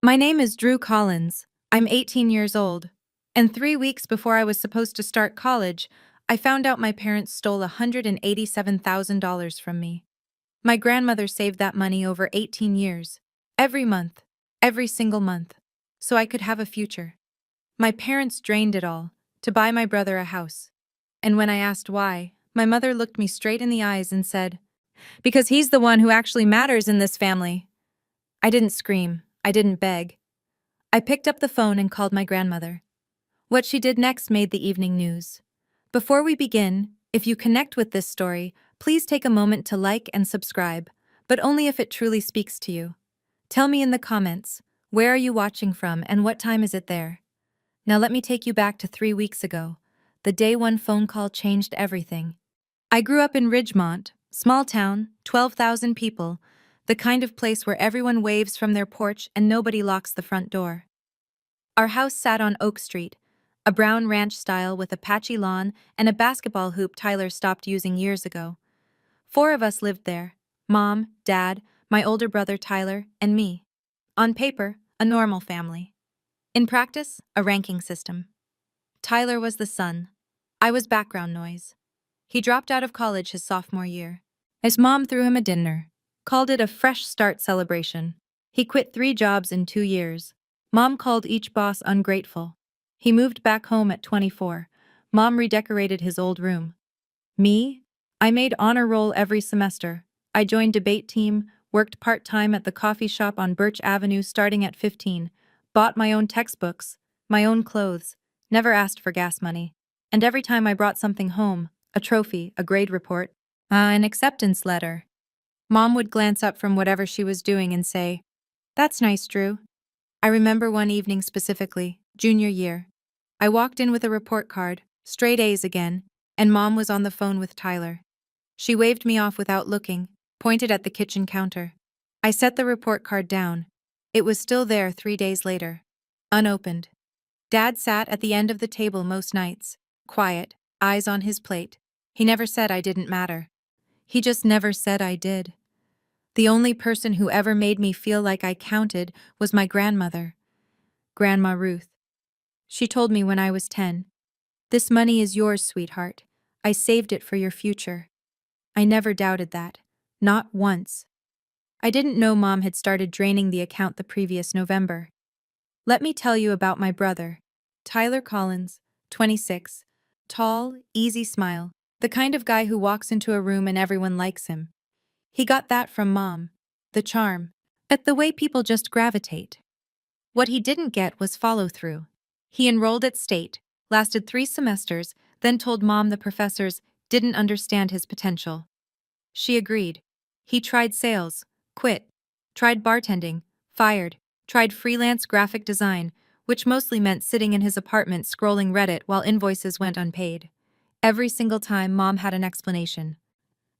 My name is Drew Collins. I'm 18 years old. And 3 weeks before I was supposed to start college, I found out my parents stole $187,000 from me. My grandmother saved that money over 18 years. Every month. Every single month. So I could have a future. My parents drained it all to buy my brother a house. And when I asked why, my mother looked me straight in the eyes and said, "Because he's the one who actually matters in this family." I didn't scream. I didn't beg. I picked up the phone and called my grandmother. What she did next made the evening news. Before we begin, if you connect with this story, please take a moment to like and subscribe, but only if it truly speaks to you. Tell me in the comments, where are you watching from and what time is it there? Now let me take you back to 3 weeks ago, the day one phone call changed everything. I grew up in Ridgemont, small town, 12,000 people, the kind of place where everyone waves from their porch and nobody locks the front door. Our house sat on Oak Street, a brown ranch style with a patchy lawn and a basketball hoop Tyler stopped using years ago. 4 of us lived there: Mom, Dad, my older brother Tyler, and me. On paper, a normal family. In practice, a ranking system. Tyler was the sun. I was background noise. He dropped out of college his sophomore year. His mom threw him a dinner, called it a fresh start celebration. He quit 3 jobs in 2 years. Mom called each boss ungrateful. He moved back home at 24. Mom redecorated his old room. Me? I made honor roll every semester. I joined debate team, worked part-time at the coffee shop on Birch Avenue starting at 15, bought my own textbooks, my own clothes, never asked for gas money. And every time I brought something home, a trophy, a grade report, an acceptance letter, Mom would glance up from whatever she was doing and say, "That's nice, Drew." I remember one evening specifically, junior year. I walked in with a report card, straight A's again, and Mom was on the phone with Tyler. She waved me off without looking, pointed at the kitchen counter. I set the report card down. It was still there 3 days later, unopened. Dad sat at the end of the table most nights, quiet, eyes on his plate. He never said I didn't matter. He just never said I did. The only person who ever made me feel like I counted was my grandmother, Grandma Ruth. She told me when I was 10, "This money is yours, sweetheart. I saved it for your future." I never doubted that. Not once. I didn't know Mom had started draining the account the previous November. Let me tell you about my brother, Tyler Collins, 26, tall, easy smile, the kind of guy who walks into a room and everyone likes him. He got that from Mom, the charm, but the way people just gravitate. What he didn't get was follow-through. He enrolled at State, lasted 3 semesters, then told Mom the professors didn't understand his potential. She agreed. He tried sales, quit. Tried bartending, fired. Tried freelance graphic design, which mostly meant sitting in his apartment scrolling Reddit while invoices went unpaid. Every single time, Mom had an explanation.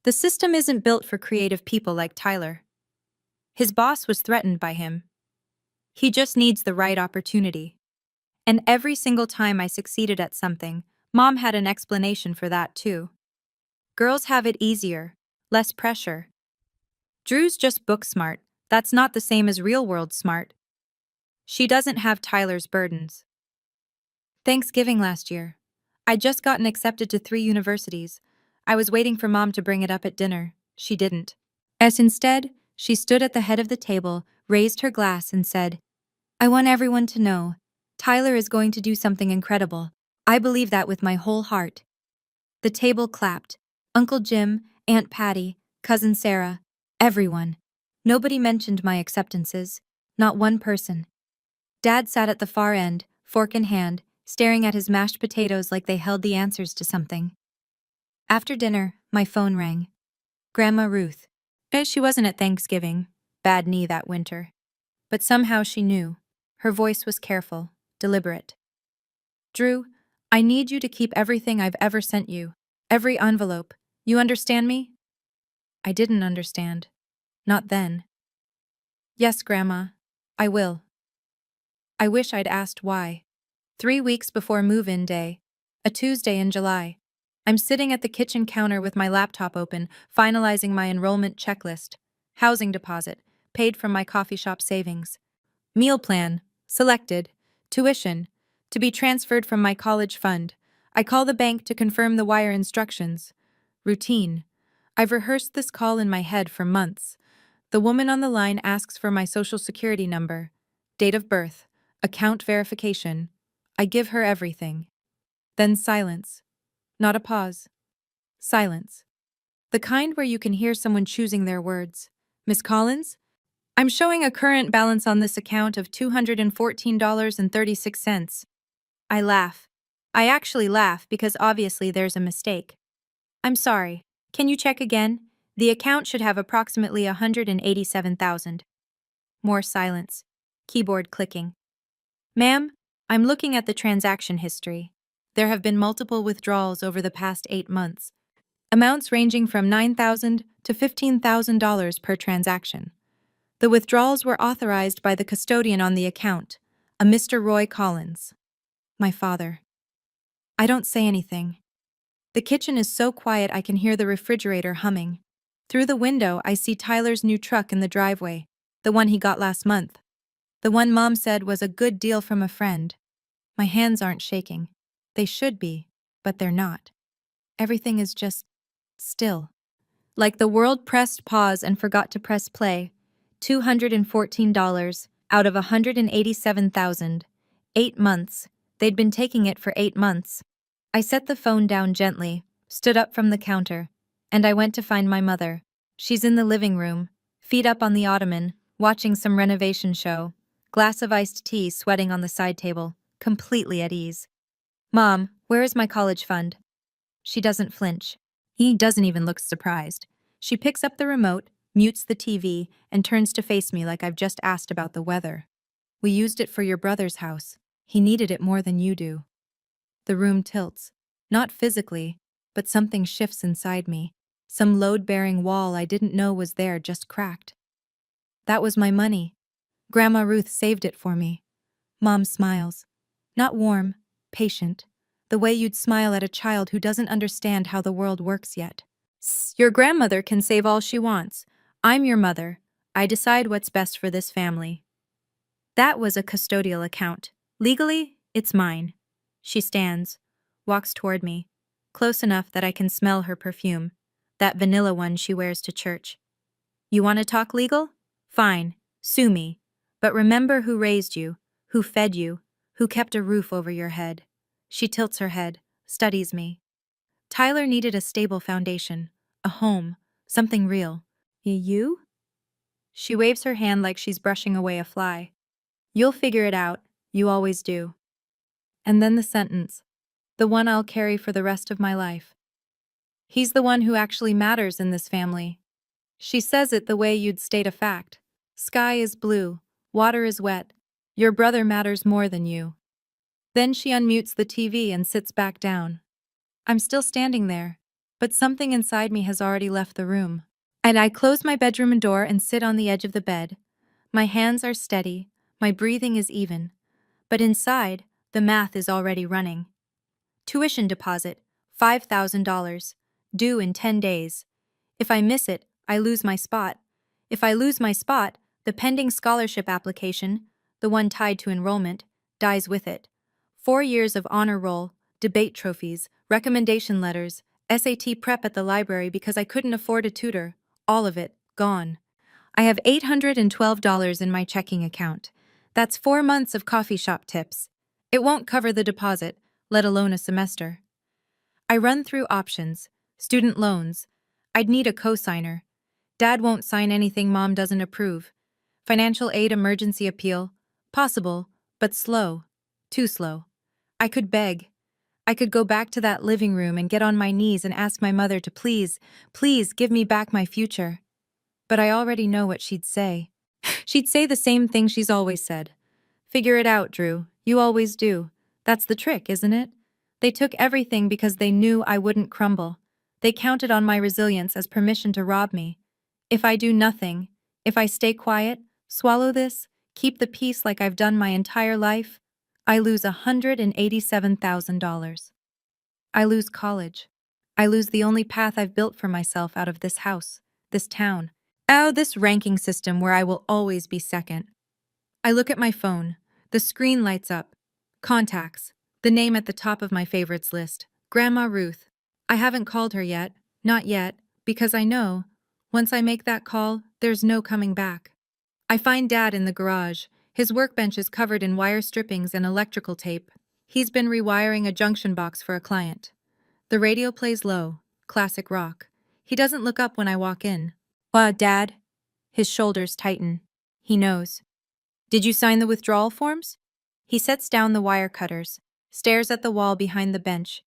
The system isn't built for creative people like Tyler. His boss was threatened by him. He just needs the right opportunity. And every single time I succeeded at something, Mom had an explanation for that too. Girls have it easier, less pressure. Drew's just book smart. That's not the same as real-world smart. She doesn't have Tyler's burdens. Thanksgiving last year. I'd just gotten accepted to 3 universities. I was waiting for Mom to bring it up at dinner. She didn't. Instead, she stood at the head of the table, raised her glass, and said, "I want everyone to know, Tyler is going to do something incredible. I believe that with my whole heart." The table clapped. Uncle Jim, Aunt Patty, Cousin Sarah, everyone. Nobody mentioned my acceptances. Not one person. Dad sat at the far end, fork in hand, staring at his mashed potatoes like they held the answers to something. After dinner, my phone rang. Grandma Ruth. She wasn't at Thanksgiving. Bad knee that winter. But somehow she knew. Her voice was careful, deliberate. "Drew, I need you to keep everything I've ever sent you. Every envelope. You understand me?" I didn't understand. Not then. "Yes, Grandma. I will." I wish I'd asked why. 3 weeks before move-in day, a Tuesday in July, I'm sitting at the kitchen counter with my laptop open, finalizing my enrollment checklist. Housing deposit, paid from my coffee shop savings. Meal plan. Selected. Tuition. To be transferred from my college fund. I call the bank to confirm the wire instructions. Routine. I've rehearsed this call in my head for months. The woman on the line asks for my social security number, date of birth, account verification. I give her everything. Then silence. Not a pause. Silence. The kind where you can hear someone choosing their words. Miss Collins? I'm showing a current balance on this account of $214.36. I laugh. I actually laugh because obviously there's a mistake. I'm sorry. Can you check again? The account should have approximately 187,000. More silence. Keyboard clicking. Ma'am, I'm looking at the transaction history. There have been multiple withdrawals over the past 8 months. Amounts ranging from $9,000 to $15,000 per transaction. The withdrawals were authorized by the custodian on the account, a Mr. Roy Collins. My father. I don't say anything. The kitchen is so quiet I can hear the refrigerator humming. Through the window, I see Tyler's new truck in the driveway, the one he got last month. The one Mom said was a good deal from a friend. My hands aren't shaking. They should be, but they're not. Everything is just still. Like the world pressed pause and forgot to press play. $214 out of 187,000. 8 months. They'd been taking it for 8 months. I set the phone down gently, stood up from the counter, and I went to find my mother. She's in the living room, feet up on the ottoman, watching some renovation show, glass of iced tea sweating on the side table, completely at ease. Mom, where is my college fund? She doesn't flinch. He doesn't even look surprised. She picks up the remote, mutes the TV, and turns to face me like I've just asked about the weather. We used it for your brother's house. He needed it more than you do. The room tilts. Not physically, but something shifts inside me. Some load-bearing wall I didn't know was there just cracked. That was my money. Grandma Ruth saved it for me. Mom smiles. Not warm, patient. The way you'd smile at a child who doesn't understand how the world works yet. Your grandmother can save all she wants. I'm your mother. I decide what's best for this family. That was a custodial account. Legally, it's mine. She stands, walks toward me, close enough that I can smell her perfume, that vanilla one she wears to church. You want to talk legal? Fine, sue me. But remember who raised you, who fed you, who kept a roof over your head. She tilts her head, studies me. Tyler needed a stable foundation, a home, something real. You? She waves her hand like she's brushing away a fly. You'll figure it out, you always do. And then the sentence, the one I'll carry for the rest of my life. He's the one who actually matters in this family. She says it the way you'd state a fact. Sky is blue, water is wet. Your brother matters more than you. Then she unmutes the TV and sits back down. I'm still standing there, but something inside me has already left the room. And I close my bedroom door and sit on the edge of the bed. My hands are steady, my breathing is even. But inside, the math is already running. Tuition deposit, $5,000, due in 10 days. If I miss it, I lose my spot. If I lose my spot, the pending scholarship application, the one tied to enrollment, dies with it. 4 years of honor roll, debate trophies, recommendation letters, SAT prep at the library because I couldn't afford a tutor, all of it, gone. I have $812 in my checking account. That's 4 months of coffee shop tips. It won't cover the deposit, let alone a semester. I run through options. Student loans. I'd need a cosigner. Dad won't sign anything Mom doesn't approve. Financial aid emergency appeal. Possible, but slow. Too slow. I could beg. I could go back to that living room and get on my knees and ask my mother to please, please give me back my future. But I already know what she'd say. She'd say the same thing she's always said. Figure it out, Drew. You always do. That's the trick, isn't it? They took everything because they knew I wouldn't crumble. They counted on my resilience as permission to rob me. If I do nothing, if I stay quiet, swallow this, keep the peace like I've done my entire life, I lose $187,000. I lose college. I lose the only path I've built for myself out of this house, this town. This ranking system where I will always be second. I look at my phone. The screen lights up. Contacts. The name at the top of my favorites list. Grandma Ruth. I haven't called her yet. Not yet. Because I know, once I make that call, there's no coming back. I find Dad in the garage. His workbench is covered in wire strippings and electrical tape. He's been rewiring a junction box for a client. The radio plays low, classic rock. He doesn't look up when I walk in. Dad? His shoulders tighten. He knows. Did you sign the withdrawal forms? He sets down the wire cutters, stares at the wall behind the bench.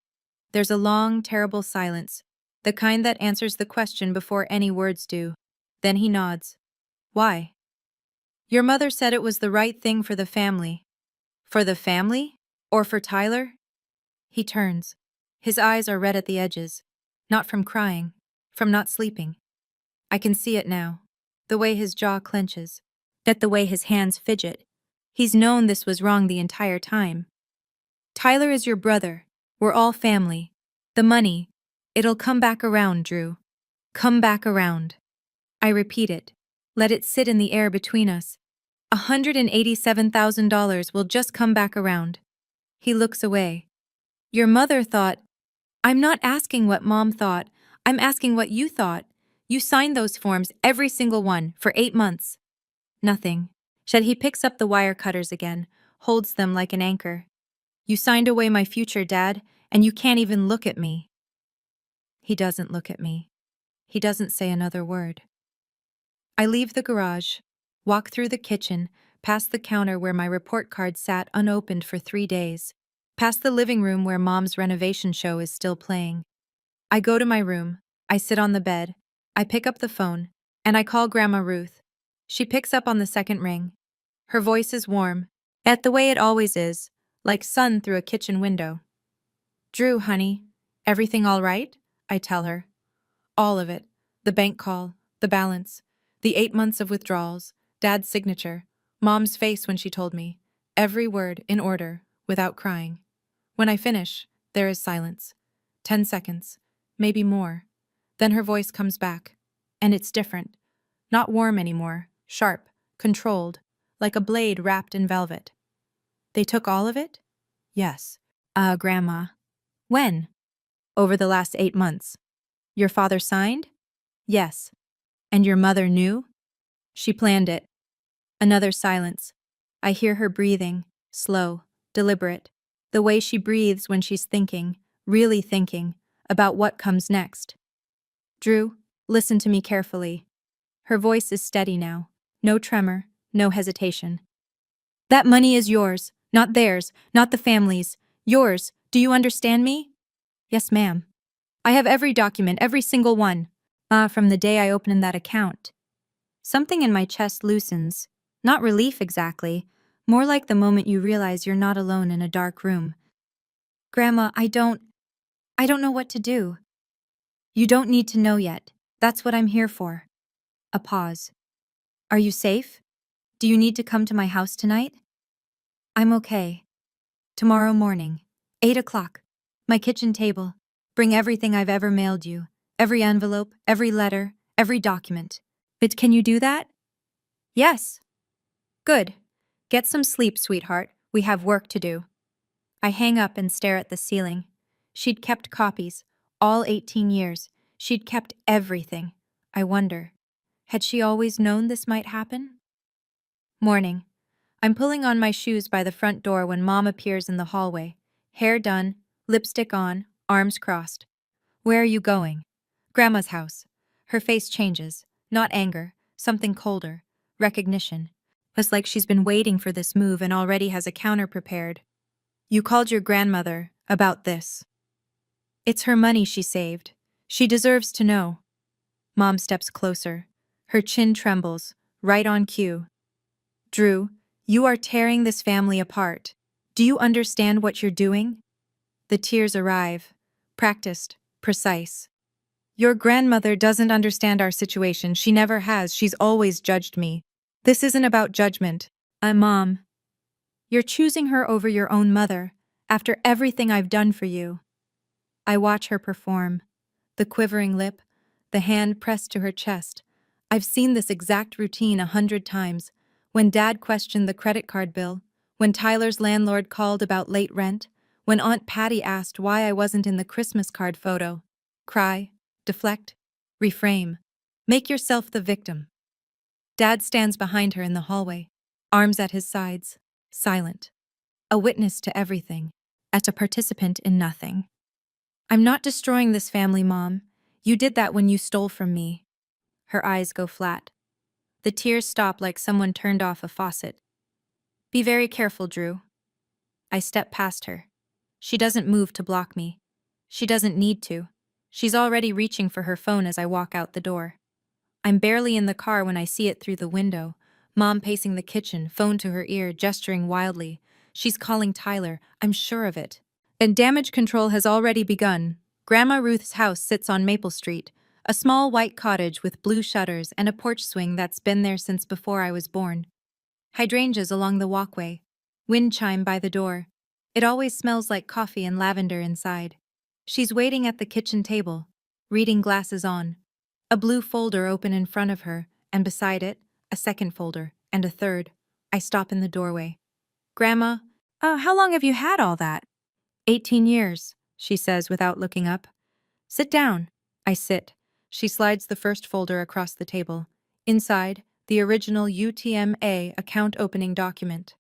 There's a long, terrible silence, the kind that answers the question before any words do. Then he nods. Why? Your mother said it was the right thing for the family. For the family? Or for Tyler? He turns. His eyes are red at the edges. Not from crying, from not sleeping. I can see it now. The way his jaw clenches. The way his hands fidget. He's known this was wrong the entire time. Tyler is your brother. We're all family. The money, it'll come back around, Drew. Come back around. I repeat it. Let it sit in the air between us. $187,000 will just come back around. He looks away. Your mother thought. I'm not asking what Mom thought. I'm asking what you thought. You signed those forms, every single one, for 8 months. Nothing. He picks up the wire cutters again, holds them like an anchor. You signed away my future, Dad, and you can't even look at me. He doesn't look at me. He doesn't say another word. I leave the garage, walk through the kitchen, past the counter where my report card sat unopened for 3 days, past the living room where Mom's renovation show is still playing. I go to my room, I sit on the bed, I pick up the phone, and I call Grandma Ruth. She picks up on the second ring. Her voice is warm, at the way it always is, like sun through a kitchen window. Drew, honey, everything all right? I tell her. All of it. The bank call, the balance, the 8 months of withdrawals, Dad's signature, Mom's face when she told me. Every word in order, without crying. When I finish, there is silence. 10 seconds, maybe more. Then her voice comes back. And it's different. Not warm anymore, sharp, controlled, like a blade wrapped in velvet. They took all of it? Yes. Grandma. When? Over the last 8 months. Your father signed? Yes. And your mother knew? She planned it. Another silence. I hear her breathing, slow, deliberate, the way she breathes when she's thinking, really thinking, about what comes next. Drew, listen to me carefully. Her voice is steady now. No tremor, no hesitation. That money is yours, not theirs, not the family's. Yours. Do you understand me? Yes, ma'am. I have every document, every single one. From the day I opened that account. Something in my chest loosens. Not relief exactly, more like the moment you realize you're not alone in a dark room. Grandma, I don't know what to do. You don't need to know yet. That's what I'm here for. A pause. Are you safe? Do you need to come to my house tonight? I'm okay. Tomorrow morning, 8 o'clock. My kitchen table. Bring everything I've ever mailed you. Every envelope, every letter, every document. But can you do that? Yes. Good. Get some sleep, sweetheart. We have work to do. I hang up and stare at the ceiling. She'd kept copies, all 18 years. She'd kept everything. I wonder, had she always known this might happen? Morning. I'm pulling on my shoes by the front door when Mom appears in the hallway. Hair done, lipstick on, arms crossed. Where are you going? Grandma's house. Her face changes. Not anger, something colder. Recognition. It's like she's been waiting for this move and already has a counter prepared. You called your grandmother about this. It's her money she saved. She deserves to know. Mom steps closer. Her chin trembles, right on cue. Drew, you are tearing this family apart. Do you understand what you're doing? The tears arrive. Practiced, precise. Your grandmother doesn't understand our situation. She never has. She's always judged me. This isn't about judgment. Mom. You're choosing her over your own mother, after everything I've done for you. I watch her perform. The quivering lip, the hand pressed to her chest. I've seen this exact routine 100 times. when Dad questioned the credit card bill, when Tyler's landlord called about late rent, when Aunt Patty asked why I wasn't in the Christmas card photo. Cry, deflect, reframe. Make yourself the victim. Dad stands behind her in the hallway, arms at his sides, silent. A witness to everything, as a participant in nothing. I'm not destroying this family, Mom. You did that when you stole from me. Her eyes go flat. The tears stop like someone turned off a faucet. Be very careful, Drew. I step past her. She doesn't move to block me. She doesn't need to. She's already reaching for her phone as I walk out the door. I'm barely in the car when I see it through the window. Mom pacing the kitchen, phone to her ear, gesturing wildly. She's calling Tyler, I'm sure of it. And damage control has already begun. Grandma Ruth's house sits on Maple Street, a small white cottage with blue shutters and a porch swing that's been there since before I was born. Hydrangeas along the walkway. Wind chime by the door. It always smells like coffee and lavender inside. She's waiting at the kitchen table, reading glasses on. A blue folder open in front of her, and beside it, a second folder, and a third. I stop in the doorway. Grandma, how long have you had all that? 18 years, she says without looking up. Sit down. I sit. She slides the first folder across the table. Inside, the original UTMA account opening document.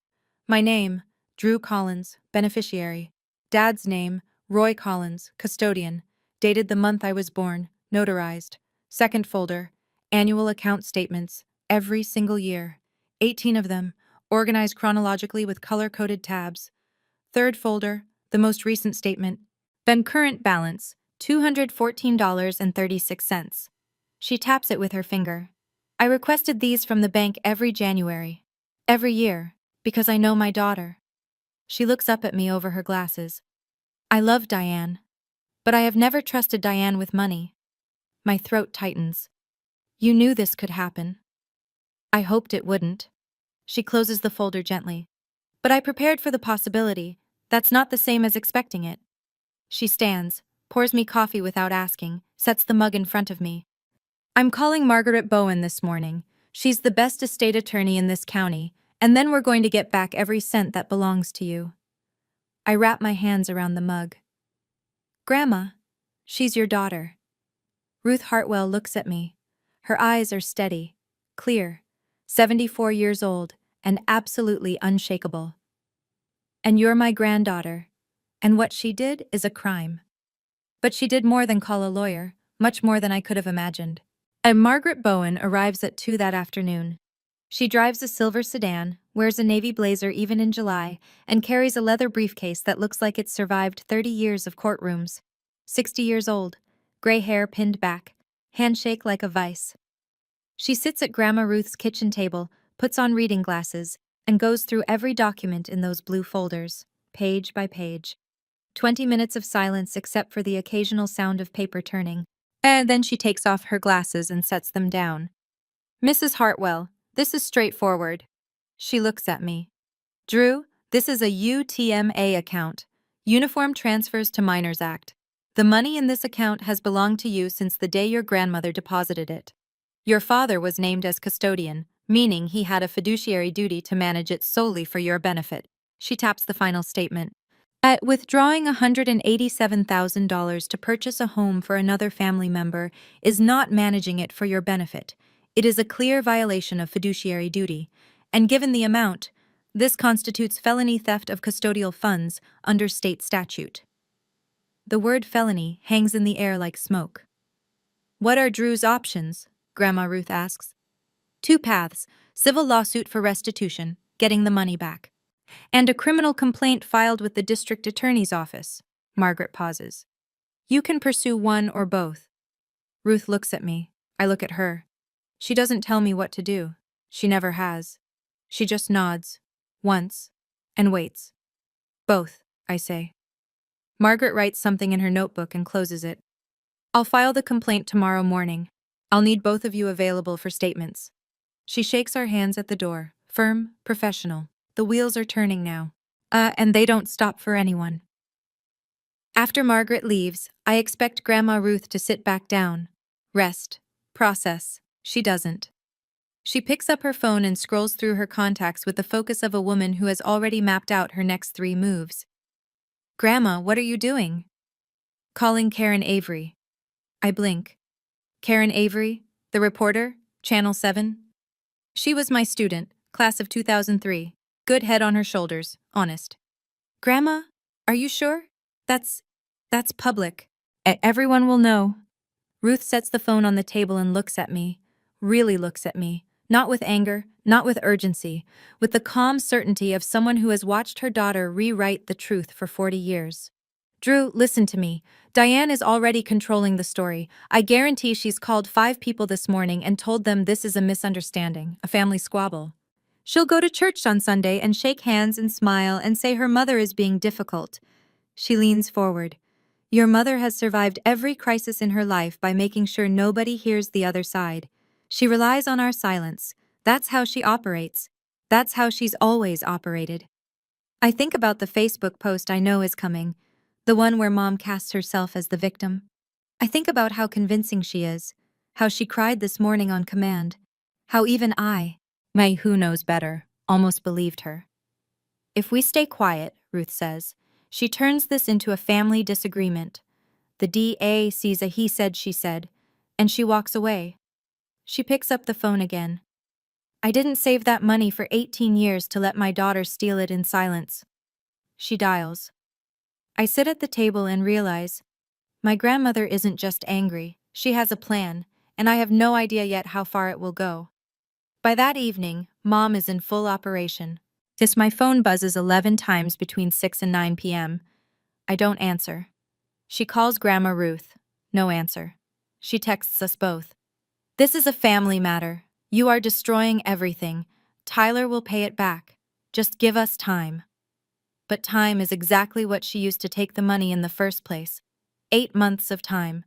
My name, Drew Collins, beneficiary. Dad's name, Roy Collins, custodian. Dated the month I was born, notarized. Second folder, annual account statements, every single year. 18 of them, organized chronologically with color-coded tabs. Third folder, the most recent statement. Then current balance, $214.36. She taps it with her finger. I requested these from the bank every January. Every year, because I know my daughter. She looks up at me over her glasses. I love Diane. But I have never trusted Diane with money. My throat tightens. You knew this could happen. I hoped it wouldn't. She closes the folder gently. But I prepared for the possibility. That's not the same as expecting it. She stands, pours me coffee without asking, sets the mug in front of me. I'm calling Margaret Bowen this morning. She's the best estate attorney in this county, and then we're going to get back every cent that belongs to you. I wrap my hands around the mug. Grandma, she's your daughter. Ruth Hartwell looks at me. Her eyes are steady, clear, 74 years old, and absolutely unshakable. And you're my granddaughter, and what she did is a crime. But she did more than call a lawyer, much more than I could have imagined. And Margaret Bowen arrives at 2 that afternoon. She drives a silver sedan, wears a navy blazer even in July, and carries a leather briefcase that looks like it's survived 30 years of courtrooms. 60 years old, gray hair pinned back, handshake like a vice. She sits at Grandma Ruth's kitchen table, puts on reading glasses, and goes through every document in those blue folders, page by page. 20 minutes of silence except for the occasional sound of paper turning. And then she takes off her glasses and sets them down. Mrs. Hartwell, this is straightforward. She looks at me. Drew, this is a UTMA account, Uniform Transfers to Minors Act. The money in this account has belonged to you since the day your grandmother deposited it. Your father was named as custodian, meaning he had a fiduciary duty to manage it solely for your benefit. She taps the final statement. At withdrawing $187,000 to purchase a home for another family member is not managing it for your benefit. It is a clear violation of fiduciary duty, and given the amount, this constitutes felony theft of custodial funds under state statute. The word felony hangs in the air like smoke. What are Drew's options? Grandma Ruth asks. 2 paths: civil lawsuit for restitution, getting the money back, and a criminal complaint filed with the district attorney's office. Margaret pauses. You can pursue one or both. Ruth looks at me. I look at her. She doesn't tell me what to do. She never has. She just nods, once, and waits. Both, I say. Margaret writes something in her notebook and closes it. I'll file the complaint tomorrow morning. I'll need both of you available for statements. She shakes our hands at the door, firm, professional. The wheels are turning now. And they don't stop for anyone. After Margaret leaves, I expect Grandma Ruth to sit back down, rest, process. She doesn't. She picks up her phone and scrolls through her contacts with the focus of a woman who has already mapped out her next 3 moves. Grandma, what are you doing? Calling Karen Avery. I blink. Karen Avery, the reporter, Channel 7. She was my student, class of 2003. Good head on her shoulders, honest. Grandma, are you sure? That's public. Everyone will know. Ruth sets the phone on the table and looks at me. Really looks at me. Not with anger, not with urgency, with the calm certainty of someone who has watched her daughter rewrite the truth for 40 years. Drew, listen to me. Diane is already controlling the story. I guarantee she's called 5 people this morning and told them this is a misunderstanding, a family squabble. She'll go to church on Sunday and shake hands and smile and say her mother is being difficult. She leans forward. Your mother has survived every crisis in her life by making sure nobody hears the other side. She relies on our silence. That's how she operates. That's how she's always operated. I think about the Facebook post I know is coming, the one where Mom casts herself as the victim. I think about how convincing she is, how she cried this morning on command, how even I, my who knows better, almost believed her. If we stay quiet, Ruth says, she turns this into a family disagreement. The DA sees a he said, she said, and she walks away. She picks up the phone again. I didn't save that money for 18 years to let my daughter steal it in silence. She dials. I sit at the table and realize my grandmother isn't just angry, she has a plan, and I have no idea yet how far it will go. By that evening, Mom is in full operation. My phone buzzes 11 times between 6 and 9 p.m. I don't answer. She calls Grandma Ruth. No answer. She texts us both. This is a family matter. You are destroying everything. Tyler will pay it back. Just give us time. But time is exactly what she used to take the money in the first place. 8 months of time.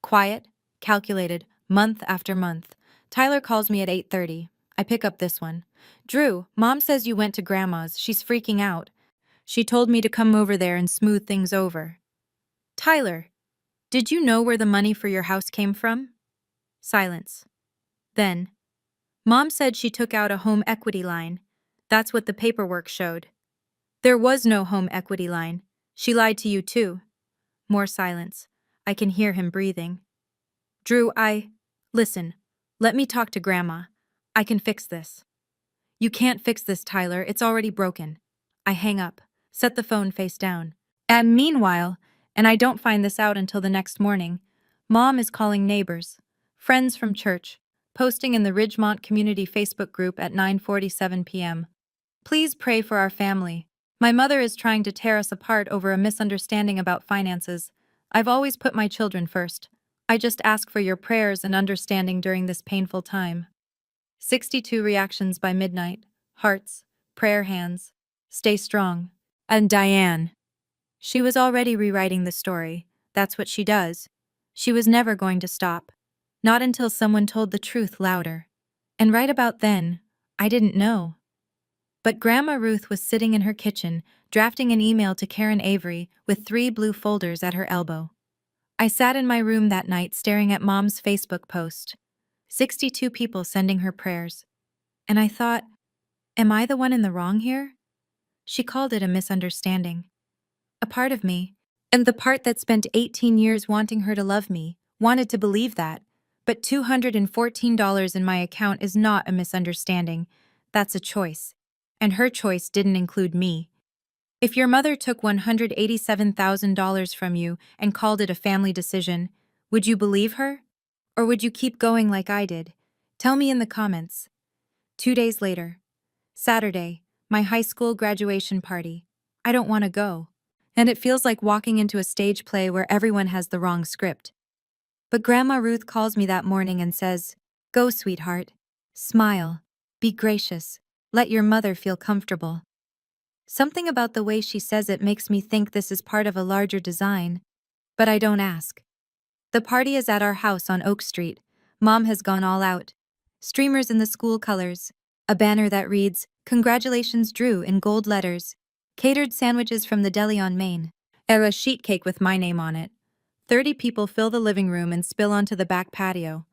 Quiet, calculated, month after month. Tyler calls me at 8:30. I pick up this one. Drew, Mom says you went to Grandma's. She's freaking out. She told me to come over there and smooth things over. Tyler, did you know where the money for your house came from? Silence. Then, Mom said she took out a home equity line. That's what the paperwork showed. There was no home equity line. She lied to you too. More silence. I can hear him breathing. Drew, Listen, let me talk to Grandma. I can fix this. You can't fix this, Tyler. It's already broken. I hang up, set the phone face down. And meanwhile, and I don't find this out until the next morning, Mom is calling neighbors, friends from church, posting in the Ridgemont Community Facebook group at 9:47 p.m. Please pray for our family. My mother is trying to tear us apart over a misunderstanding about finances. I've always put my children first. I just ask for your prayers and understanding during this painful time. 62 reactions by midnight. Hearts, prayer hands. Stay strong. And Diane. She was already rewriting the story. That's what she does. She was never going to stop. Not until someone told the truth louder. And right about then, I didn't know. But Grandma Ruth was sitting in her kitchen, drafting an email to Karen Avery with 3 blue folders at her elbow. I sat in my room that night staring at Mom's Facebook post. 62 people sending her prayers. And I thought, am I the one in the wrong here? She called it a misunderstanding. A part of me, and the part that spent 18 years wanting her to love me, wanted to believe that. But $214 in my account is not a misunderstanding. That's a choice. And her choice didn't include me. If your mother took $187,000 from you and called it a family decision, would you believe her? Or would you keep going like I did? Tell me in the comments. 2 days later. Saturday, my high school graduation party. I don't want to go. And it feels like walking into a stage play where everyone has the wrong script. But Grandma Ruth calls me that morning and says, "Go, sweetheart. Smile. Be gracious. Let your mother feel comfortable." Something about the way she says it makes me think this is part of a larger design. But I don't ask. The party is at our house on Oak Street. Mom has gone all out. Streamers in the school colors. A banner that reads, "Congratulations, Drew," in gold letters. Catered sandwiches from the deli on Main. A sheet cake with my name on it. 30 people fill the living room and spill onto the back patio.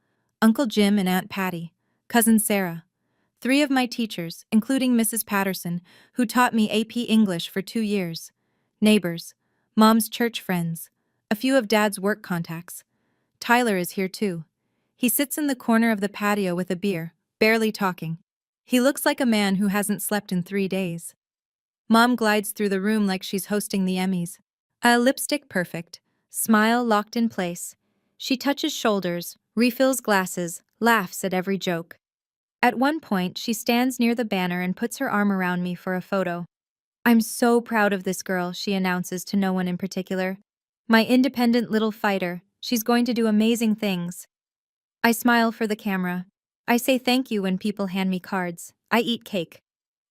Uncle Jim and Aunt Patty. cousin Sarah, 3 of my teachers, including Mrs. Patterson, who taught me AP English for 2 years, neighbors, Mom's church friends, a few of Dad's work contacts. Tyler is here too. He sits in the corner of the patio with a beer, barely talking. He looks like a man who hasn't slept in 3 days. Mom glides through the room like she's hosting the Emmys. Lipstick perfect, smile locked in place. She touches shoulders, refills glasses, laughs at every joke. At one point, she stands near the banner and puts her arm around me for a photo. "I'm so proud of this girl," she announces to no one in particular. "My independent little fighter, she's going to do amazing things." I smile for the camera. I say thank you when people hand me cards. I eat cake.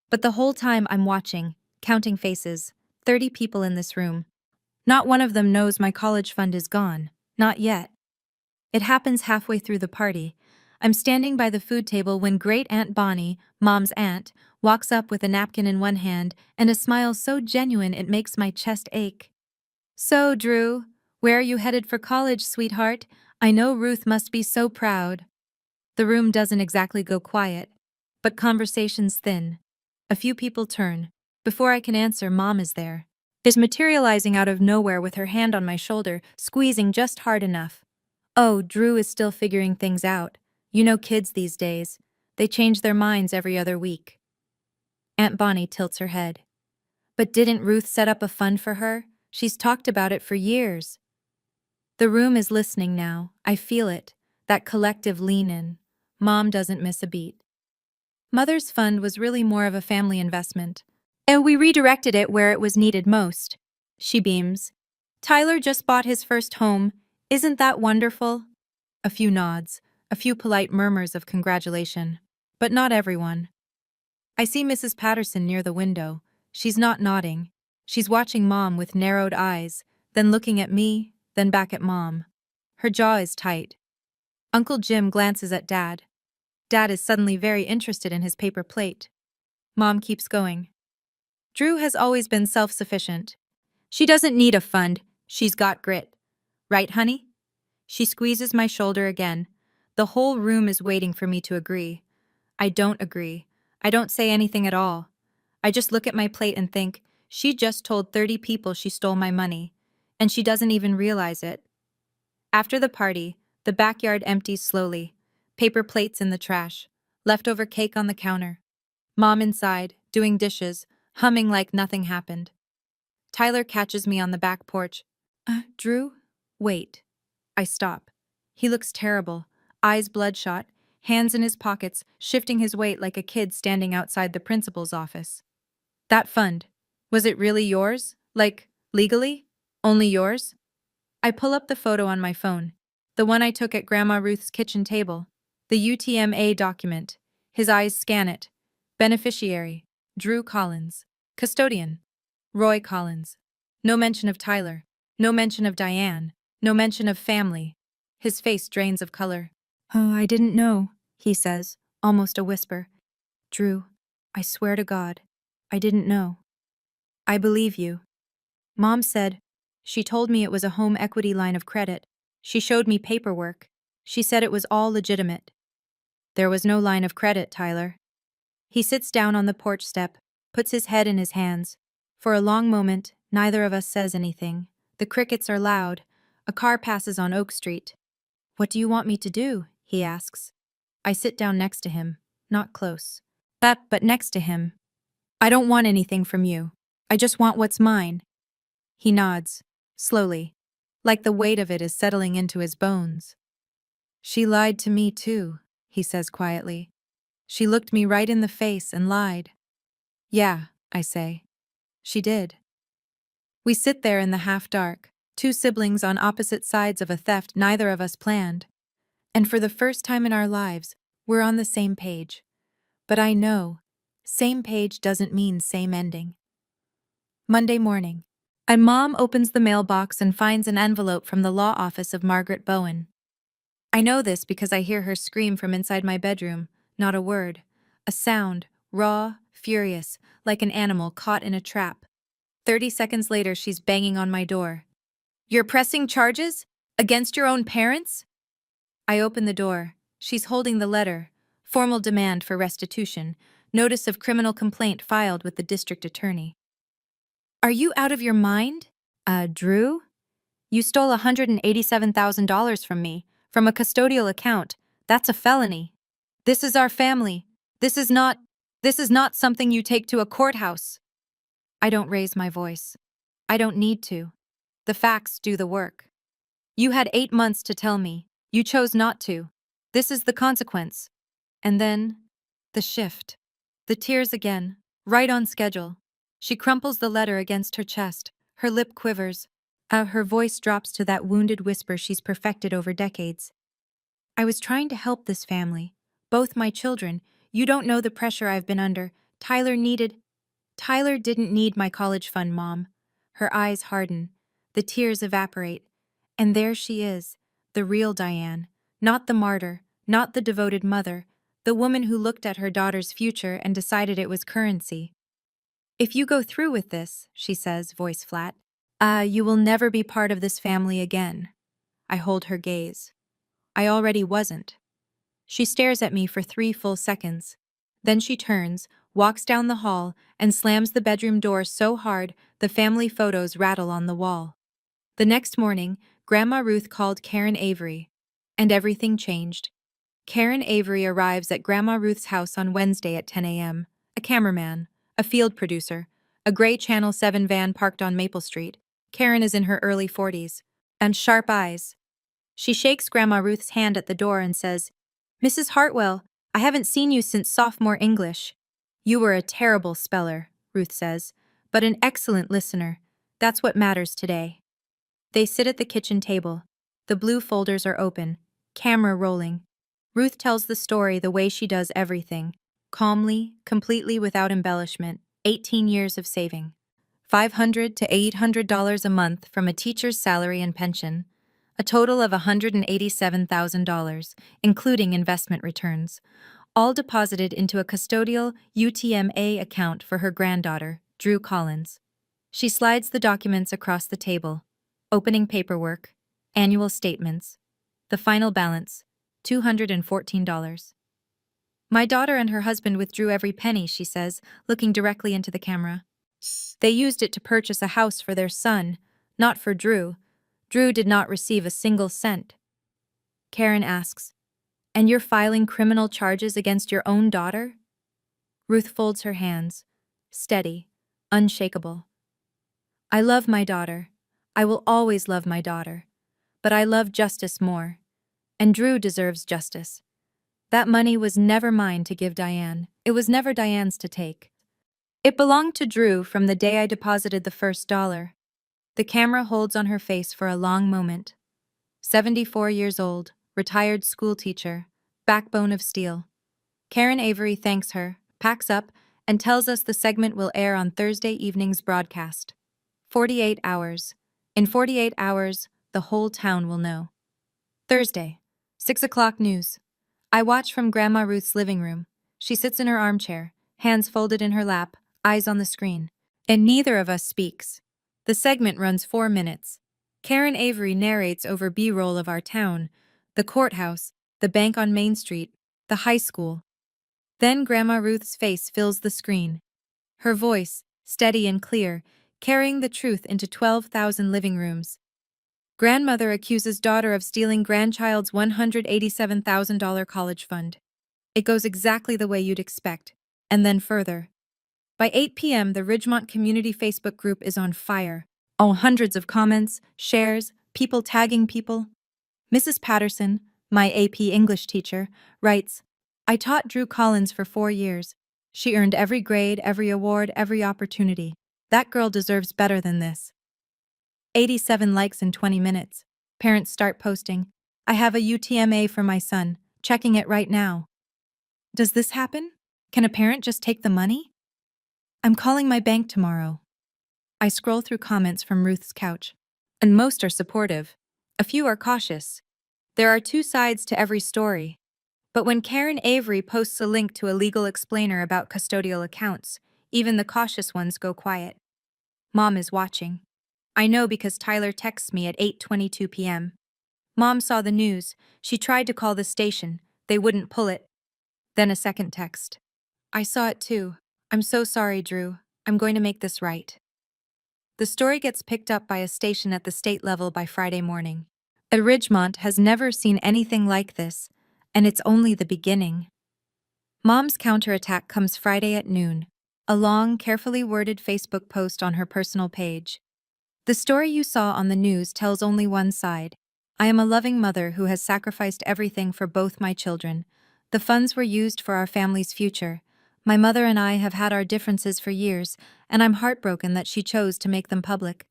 But the whole time I'm watching, counting faces, 30 people in this room. Not one of them knows my college fund is gone. Not yet. It happens halfway through the party. I'm standing by the food table when Great Aunt Bonnie, Mom's aunt, walks up with a napkin in one hand and a smile so genuine it makes my chest ache. "So, Drew, where are you headed for college, sweetheart? I know Ruth must be so proud." The room doesn't exactly go quiet, but conversations thin. A few people turn. Before I can answer, Mom is there. Is materializing out of nowhere with her hand on my shoulder, squeezing just hard enough. "Oh, Drew is still figuring things out. You know kids these days. They change their minds every other week." Aunt Bonnie tilts her head. "But didn't Ruth set up a fund for her? She's talked about it for years." The room is listening now. I feel it. That collective lean-in. Mom doesn't miss a beat. Mother's fund was really more of a family investment. And we redirected it where it was needed most. She beams. "Tyler just bought his first home. Isn't that wonderful?" A few nods, a few polite murmurs of congratulation. But not everyone. I see Mrs. Patterson near the window. She's not nodding. She's watching Mom with narrowed eyes, then looking at me, then back at Mom. Her jaw is tight. Uncle Jim glances at Dad. Dad is suddenly very interested in his paper plate. Mom keeps going. "Drew has always been self-sufficient. She doesn't need a fund. She's got grit. Right, honey?" She squeezes my shoulder again. The whole room is waiting for me to agree. I don't agree. I don't say anything at all. I just look at my plate and think, she just told 30 people she stole my money, and she doesn't even realize it. After the party, the backyard empties slowly. Paper plates in the trash. Leftover cake on the counter. Mom inside, doing dishes, humming like nothing happened. Tyler catches me on the back porch. Drew? Wait." I stop. He looks terrible, eyes bloodshot, hands in his pockets, shifting his weight like a kid standing outside the principal's office. "That fund, was it really yours? Like, legally? Only yours?" I pull up the photo on my phone, the one I took at Grandma Ruth's kitchen table, the UTMA document. His eyes scan it. Beneficiary, Drew Collins. Custodian, Roy Collins. No mention of Tyler. No mention of Diane. No mention of family. His face drains of color. "Oh, I didn't know," he says, almost a whisper. "Drew, I swear to God, I didn't know." "I believe you." Mom said, she told me it was a home equity line of credit. She showed me paperwork. She said it was all legitimate. "There was no line of credit, Tyler." He sits down on the porch step, puts his head in his hands. For a long moment, neither of us says anything. The crickets are loud. A car passes on Oak Street. "What do you want me to do?" he asks. I sit down next to him, not close. But next to him. "I don't want anything from you. I just want what's mine." He nods, slowly, like the weight of it is settling into his bones. "She lied to me too," he says quietly. "She looked me right in the face and lied." "Yeah," I say. "She did." We sit there in the half-dark, 2 siblings on opposite sides of a theft neither of us planned. And for the first time in our lives, we're on the same page. But I know, same page doesn't mean same ending. Monday morning. And Mom opens the mailbox and finds an envelope from the law office of Margaret Bowen. I know this because I hear her scream from inside my bedroom, not a word. A sound, raw, furious, like an animal caught in a trap. 30 seconds later, she's banging on my door. "You're pressing charges? Against your own parents?" I open the door. She's holding the letter, Formal demand for restitution. Notice of criminal complaint filed with the district attorney. Are you out of your mind? Drew? You stole $187,000 from me, from a custodial account. That's a felony. This is our family. This is not something you take to a courthouse. I don't raise my voice. I don't need to. The facts do the work. You had 8 months to tell me. You chose not to. This is the consequence. And then, the shift. The tears again, right on schedule. She crumples the letter against her chest. Her lip quivers. Her voice drops to that wounded whisper she's perfected over decades. I was trying to help this family. Both my children. You don't know the pressure I've been under. Tyler didn't need my college fund, Mom. Her eyes harden. The tears evaporate. And there she is, the real Diane. Not the martyr, not the devoted mother, the woman who looked at her daughter's future and decided it was currency. If you go through with this, she says, voice flat, you will never be part of this family again. I hold her gaze. I already wasn't. She stares at me for 3 full seconds. Then she turns, walks down the hall, and slams the bedroom door so hard the family photos rattle on the wall. The next morning, Grandma Ruth called Karen Avery. And everything changed. Karen Avery arrives at Grandma Ruth's house on Wednesday at 10 a.m. A cameraman, a field producer, a gray Channel 7 van parked on Maple Street. Karen is in her early 40s. And sharp eyes. She shakes Grandma Ruth's hand at the door and says, Mrs. Hartwell, I haven't seen you since sophomore English. You were a terrible speller, Ruth says, but an excellent listener. That's what matters today. They sit at the kitchen table. The blue folders are open, camera rolling. Ruth tells the story the way she does everything, calmly, completely without embellishment. 18 years of saving. $500 to $800 a month from a teacher's salary and pension. A total of $187,000, including investment returns, all deposited into a custodial UTMA account for her granddaughter, Drew Collins. She slides the documents across the table. Opening paperwork, annual statements. The final balance, $214. My daughter and her husband withdrew every penny, she says, looking directly into the camera. They used it to purchase a house for their son, not for Drew. Drew did not receive a single cent. Karen asks, And you're filing criminal charges against your own daughter? Ruth folds her hands, steady, unshakable. I love my daughter. I will always love my daughter. But I love justice more. And Drew deserves justice. That money was never mine to give Diane. It was never Diane's to take. It belonged to Drew from the day I deposited the first dollar. The camera holds on her face for a long moment. 74 years old, retired schoolteacher, backbone of steel. Karen Avery thanks her, packs up, and tells us the segment will air on Thursday evening's broadcast. 48 hours. In 48 hours, the whole town will know. Thursday, 6 o'clock news. I watch from Grandma Ruth's living room. She sits in her armchair, hands folded in her lap, eyes on the screen. And neither of us speaks. The segment runs 4 minutes. Karen Avery narrates over B-roll of our town, the courthouse, the bank on Main Street, the high school. Then Grandma Ruth's face fills the screen. Her voice, steady and clear, carrying the truth into 12,000 living rooms. Grandmother accuses daughter of stealing grandchild's $187,000 college fund. It goes exactly the way you'd expect, and then further. By 8 p.m., the Ridgemont Community Facebook group is on fire. Oh, hundreds of comments, shares, people tagging people. Mrs. Patterson, my AP English teacher, writes, I taught Drew Collins for 4 years. She earned every grade, every award, every opportunity. That girl deserves better than this. 87 likes in 20 minutes. Parents start posting, I have a UTMA for my son, checking it right now. Does this happen? Can a parent just take the money? I'm calling my bank tomorrow. I scroll through comments from Ruth's couch, and most are supportive. A few are cautious. There are 2 sides to every story. But when Karen Avery posts a link to a legal explainer about custodial accounts, even the cautious ones go quiet. Mom is watching. I know because Tyler texts me at 8:22 p.m. Mom saw the news. She tried to call the station. They wouldn't pull it. Then a second text. I saw it too. I'm so sorry, Drew. I'm going to make this right. The story gets picked up by a station at the state level by Friday morning. Ridgemont has never seen anything like this, and it's only the beginning. Mom's counterattack comes Friday at noon, a long, carefully worded Facebook post on her personal page. The story you saw on the news tells only one side. I am a loving mother who has sacrificed everything for both my children. The funds were used for our family's future. My mother and I have had our differences for years, and I'm heartbroken that she chose to make them public.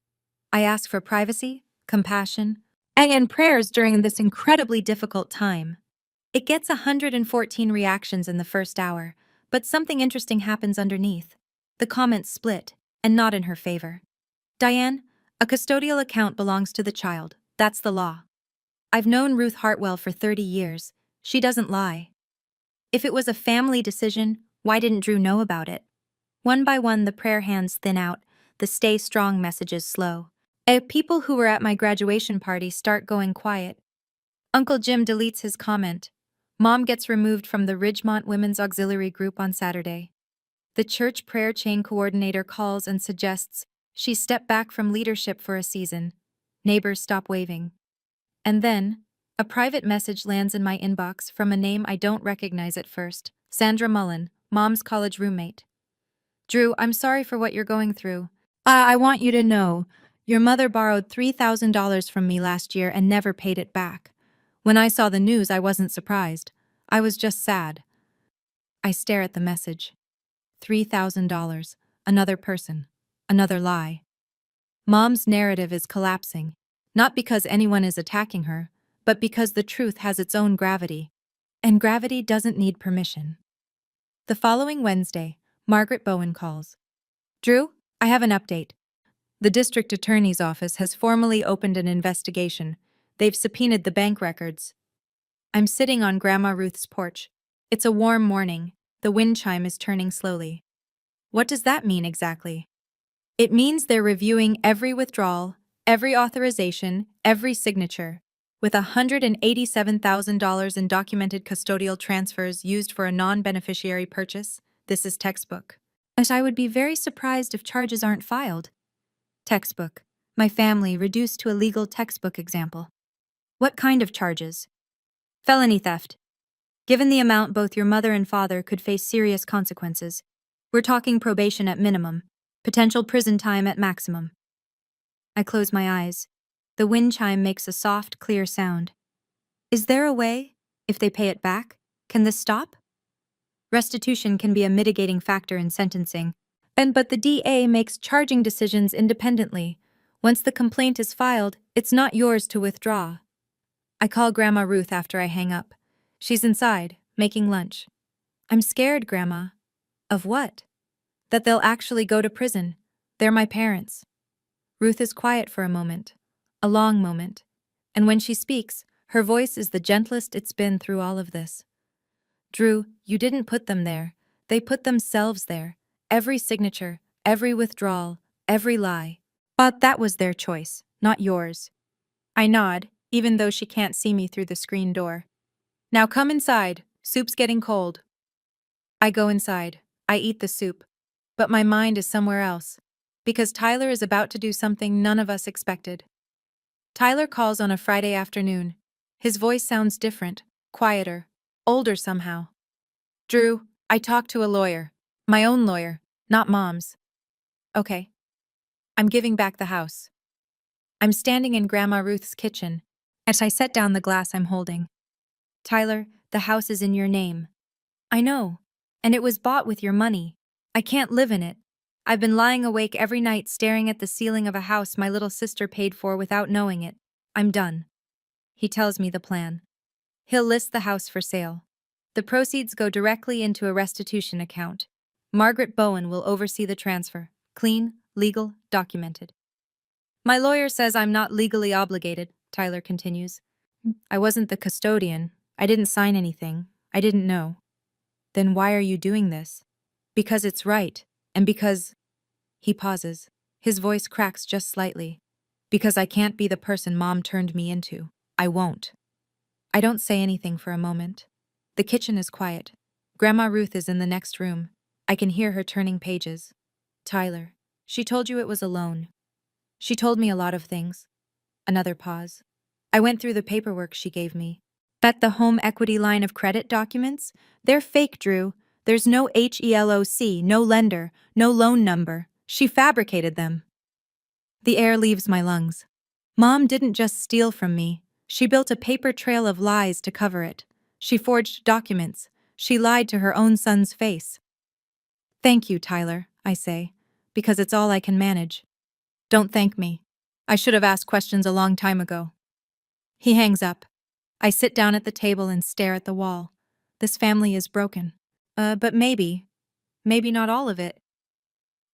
I ask for privacy, compassion, and prayers during this incredibly difficult time. It gets 114 reactions in the first hour, but something interesting happens underneath. The comments split, and not in her favor. Diane, a custodial account belongs to the child. That's the law. I've known Ruth Hartwell for 30 years. She doesn't lie. If it was a family decision, why didn't Drew know about it? One by one, the prayer hands thin out, the stay strong messages slow. People who were at my graduation party start going quiet. Uncle Jim deletes his comment. Mom gets removed from the Ridgemont Women's Auxiliary Group on Saturday. The church prayer chain coordinator calls and suggests she step back from leadership for a season. Neighbors stop waving. And then, a private message lands in my inbox from a name I don't recognize at first. Sandra Mullen, Mom's college roommate. Drew, I'm sorry for what you're going through. I want you to know, your mother borrowed $3,000 from me last year and never paid it back. When I saw the news, I wasn't surprised. I was just sad. I stare at the message. $3,000. Another person. Another lie. Mom's narrative is collapsing, not because anyone is attacking her, but because the truth has its own gravity. And gravity doesn't need permission. The following Wednesday, Margaret Bowen calls. Drew, I have an update. The district attorney's office has formally opened an investigation. They've subpoenaed the bank records. I'm sitting on Grandma Ruth's porch. It's a warm morning. The wind chime is turning slowly. What does that mean exactly? It means they're reviewing every withdrawal, every authorization, every signature. With $187,000 in documented custodial transfers used for a non-beneficiary purchase, this is textbook. But I would be very surprised if charges aren't filed. Textbook. My family reduced to a legal textbook example. What kind of charges? Felony theft. Given the amount, both your mother and father could face serious consequences. We're talking probation at minimum, potential prison time at maximum. I close my eyes. The wind chime makes a soft, clear sound. Is there a way? If they pay it back, can this stop? Restitution can be a mitigating factor in sentencing, but the DA makes charging decisions independently. Once the complaint is filed, it's not yours to withdraw. I call Grandma Ruth after I hang up. She's inside, making lunch. I'm scared, Grandma. Of what? That they'll actually go to prison. They're my parents. Ruth is quiet for a moment. A long moment. And when she speaks, her voice is the gentlest it's been through all of this. Drew, you didn't put them there. They put themselves there. Every signature, every withdrawal, every lie. But that was their choice, not yours. I nod, even though she can't see me through the screen door. Now come inside. Soup's getting cold. I go inside. I eat the soup. But my mind is somewhere else. Because Tyler is about to do something none of us expected. Tyler calls on a Friday afternoon. His voice sounds different, quieter, older somehow. Drew, I talked to a lawyer. My own lawyer, not Mom's. Okay. I'm giving back the house. I'm standing in Grandma Ruth's kitchen as I set down the glass I'm holding. Tyler, the house is in your name. I know. And it was bought with your money. I can't live in it. I've been lying awake every night staring at the ceiling of a house my little sister paid for without knowing it. I'm done. He tells me the plan. He'll list the house for sale. The proceeds go directly into a restitution account. Margaret Bowen will oversee the transfer. Clean, legal, documented. My lawyer says I'm not legally obligated, Tyler continues. I wasn't the custodian. I didn't sign anything. I didn't know. Then why are you doing this? Because it's right, and because... He pauses. His voice cracks just slightly. Because I can't be the person Mom turned me into. I won't. I don't say anything for a moment. The kitchen is quiet. Grandma Ruth is in the next room. I can hear her turning pages. Tyler, she told you it was a loan. She told me a lot of things. Another pause. I went through the paperwork she gave me. Bet the home equity line of credit documents? They're fake, Drew. There's no HELOC, no lender, no loan number. She fabricated them. The air leaves my lungs. Mom didn't just steal from me. She built a paper trail of lies to cover it. She forged documents. She lied to her own son's face. Thank you, Tyler, I say, because it's all I can manage. Don't thank me. I should have asked questions a long time ago. He hangs up. I sit down at the table and stare at the wall. This family is broken. But maybe not all of it.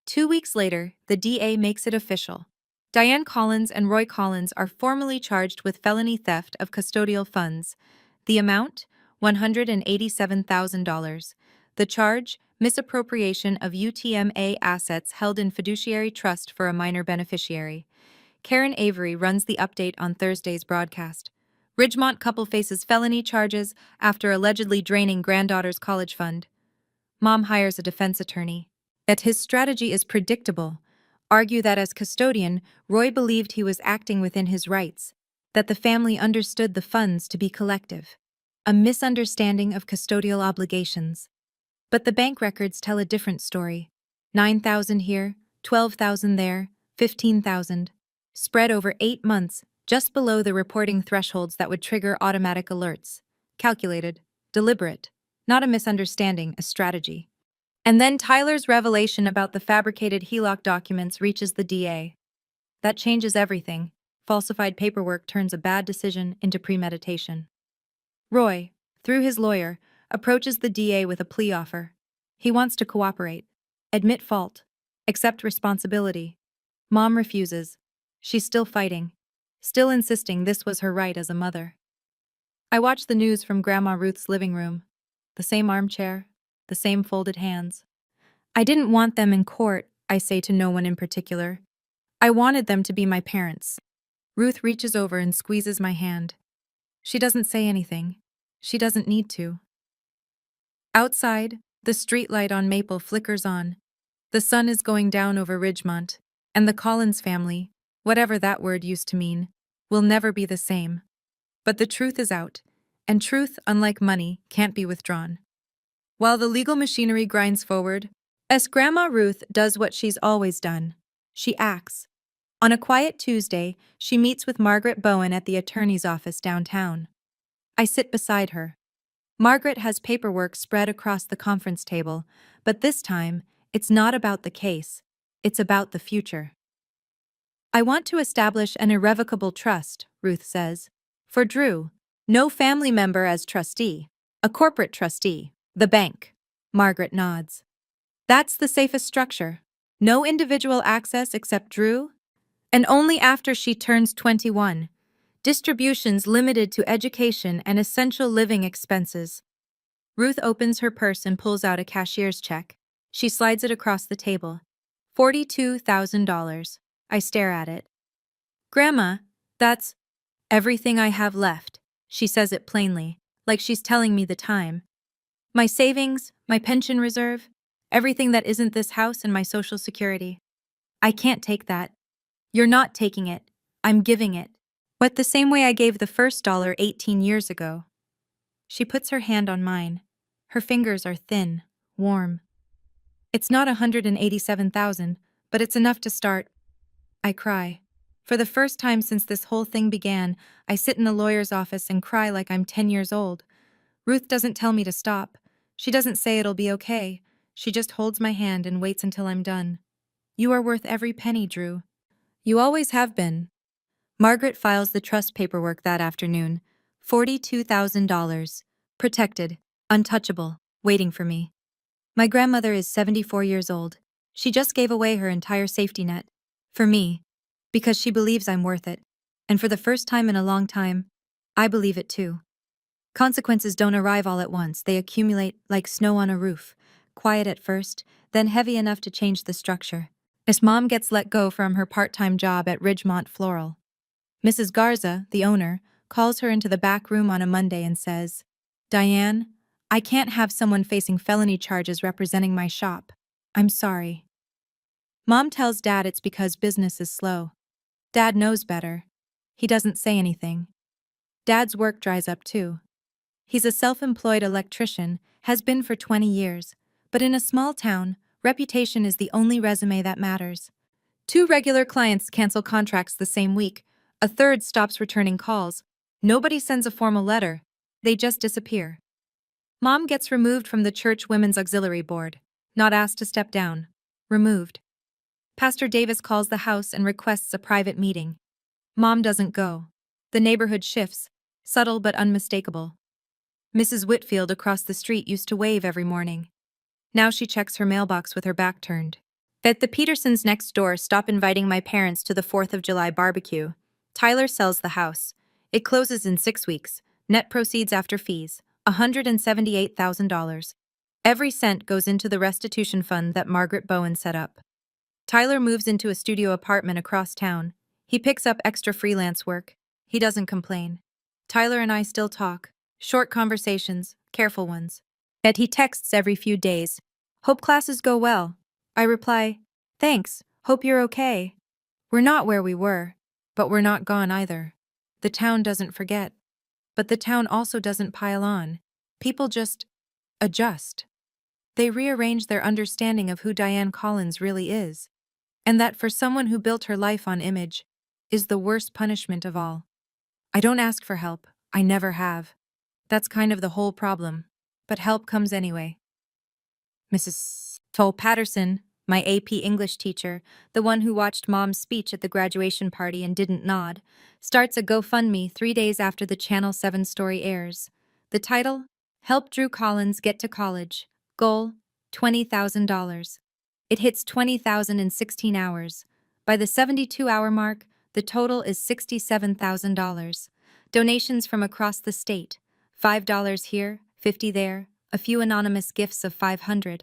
2 weeks later, the DA makes it official. Diane Collins and Roy Collins are formally charged with felony theft of custodial funds. The amount? $187,000. The charge? Misappropriation of UTMA assets held in fiduciary trust for a minor beneficiary. Karen Avery runs the update on Thursday's broadcast. Ridgemont couple faces felony charges after allegedly draining granddaughter's college fund. Mom hires a defense attorney. That his strategy is predictable. Argue that as custodian, Roy believed he was acting within his rights, that the family understood the funds to be collective. A misunderstanding of custodial obligations. But the bank records tell a different story. 9,000 here, 12,000 there, 15,000. Spread over 8 months, just below the reporting thresholds that would trigger automatic alerts. Calculated, deliberate, not a misunderstanding, a strategy. And then Tyler's revelation about the fabricated HELOC documents reaches the DA. That changes everything. Falsified paperwork turns a bad decision into premeditation. Roy, through his lawyer, approaches the DA with a plea offer. He wants to cooperate, admit fault, accept responsibility. Mom refuses. She's still fighting, still insisting this was her right as a mother. I watch the news from Grandma Ruth's living room. The same armchair, the same folded hands. I didn't want them in court, I say to no one in particular. I wanted them to be my parents. Ruth reaches over and squeezes my hand. She doesn't say anything. She doesn't need to. Outside, the streetlight on Maple flickers on. The sun is going down over Ridgemont, and the Collins family, whatever that word used to mean, will never be the same. But the truth is out, and truth, unlike money, can't be withdrawn. While the legal machinery grinds forward, Grandma Ruth does what she's always done. She acts. On a quiet Tuesday, she meets with Margaret Bowen at the attorney's office downtown. I sit beside her. Margaret has paperwork spread across the conference table, but this time, it's not about the case. It's about the future. I want to establish an irrevocable trust, Ruth says. For Drew, no family member as trustee, a corporate trustee, the bank. Margaret nods. That's the safest structure. No individual access except Drew, and only after she turns 21. Distributions limited to education and essential living expenses. Ruth opens her purse and pulls out a cashier's check. She slides it across the table. $42,000. I stare at it. Grandma, that's everything I have left. She says it plainly, like she's telling me the time. My savings, my pension reserve, everything that isn't this house and my Social Security. I can't take that. You're not taking it. I'm giving it. But the same way I gave the first dollar 18 years ago. She puts her hand on mine. Her fingers are thin, warm. It's not 187,000, but it's enough to start. I cry. For the first time since this whole thing began, I sit in a lawyer's office and cry like I'm 10 years old. Ruth doesn't tell me to stop. She doesn't say it'll be okay. She just holds my hand and waits until I'm done. You are worth every penny, Drew. You always have been. Margaret files the trust paperwork that afternoon. $42,000. Protected, untouchable, waiting for me. My grandmother is 74 years old. She just gave away her entire safety net. For me. Because she believes I'm worth it. And for the first time in a long time, I believe it too. Consequences don't arrive all at once. They accumulate like snow on a roof. Quiet at first, then heavy enough to change the structure. As Mom gets let go from her part-time job at Ridgemont Floral. Mrs. Garza, the owner, calls her into the back room on a Monday and says, "Diane, I can't have someone facing felony charges representing my shop. I'm sorry. Mom tells Dad it's because business is slow. Dad knows better. He doesn't say anything. Dad's work dries up too. He's a self-employed electrician, has been for 20 years, but in a small town, reputation is the only resume that matters. 2 regular clients cancel contracts the same week. A third stops returning calls. Nobody sends a formal letter. They just disappear. Mom gets removed from the church women's auxiliary board. Not asked to step down. Removed. Pastor Davis calls the house and requests a private meeting. Mom doesn't go. The neighborhood shifts, subtle but unmistakable. Mrs. Whitfield across the street used to wave every morning. Now she checks her mailbox with her back turned. At the Petersons next door stop inviting my parents to the 4th of July barbecue. Tyler sells the house. It closes in 6 weeks. Net proceeds after fees, $178,000. Every cent goes into the restitution fund that Margaret Bowen set up. Tyler moves into a studio apartment across town. He picks up extra freelance work. He doesn't complain. Tyler and I still talk. Short conversations, careful ones. Yet he texts every few days. Hope classes go well. I reply, thanks, hope you're okay. We're not where we were, but we're not gone either. The town doesn't forget. But the town also doesn't pile on. People just adjust. They rearrange their understanding of who Diane Collins really is. And that for someone who built her life on image, is the worst punishment of all. I don't ask for help. I never have. That's kind of the whole problem. But help comes anyway. Mrs. Toll Patterson, my AP English teacher, the one who watched Mom's speech at the graduation party and didn't nod, starts a GoFundMe 3 days after the Channel 7 story airs. The title? Help Drew Collins Get to College. Goal? $20,000. It hits 20,000 in 16 hours. By the 72-hour mark, the total is $67,000. Donations from across the state. $5 here, $50 there, a few anonymous gifts of $500.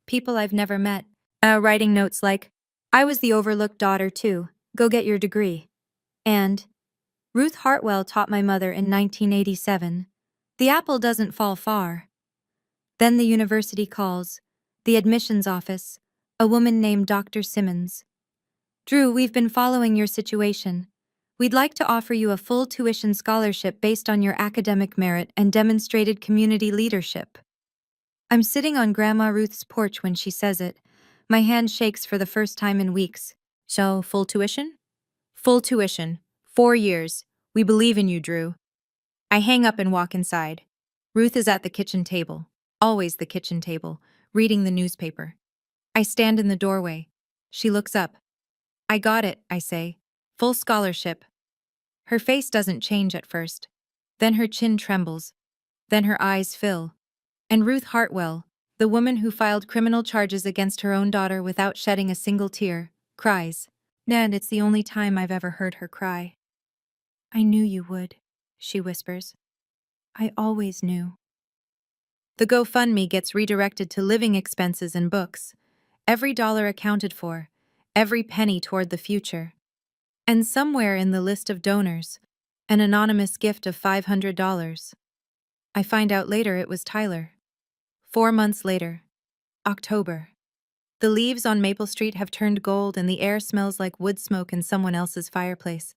People I've never met. Writing notes like, I was the overlooked daughter too, go get your degree. And, Ruth Hartwell taught my mother in 1987. The apple doesn't fall far. Then the university calls. The admissions office. A woman named Dr. Simmons. Drew, we've been following your situation. We'd like to offer you a full tuition scholarship based on your academic merit and demonstrated community leadership. I'm sitting on Grandma Ruth's porch when she says it. My hand shakes for the first time in weeks. So, full tuition? Full tuition. 4 years. We believe in you, Drew. I hang up and walk inside. Ruth is at the kitchen table. Always the kitchen table, reading the newspaper. I stand in the doorway. She looks up. I got it, I say. Full scholarship. Her face doesn't change at first. Then her chin trembles. Then her eyes fill. And Ruth Hartwell, the woman who filed criminal charges against her own daughter without shedding a single tear, cries. And it's the only time I've ever heard her cry. I knew you would, she whispers. I always knew. The GoFundMe gets redirected to living expenses and books. Every dollar accounted for, every penny toward the future. And somewhere in the list of donors, an anonymous gift of $500. I find out later it was Tyler. 4 months later. October. The leaves on Maple Street have turned gold and the air smells like wood smoke in someone else's fireplace.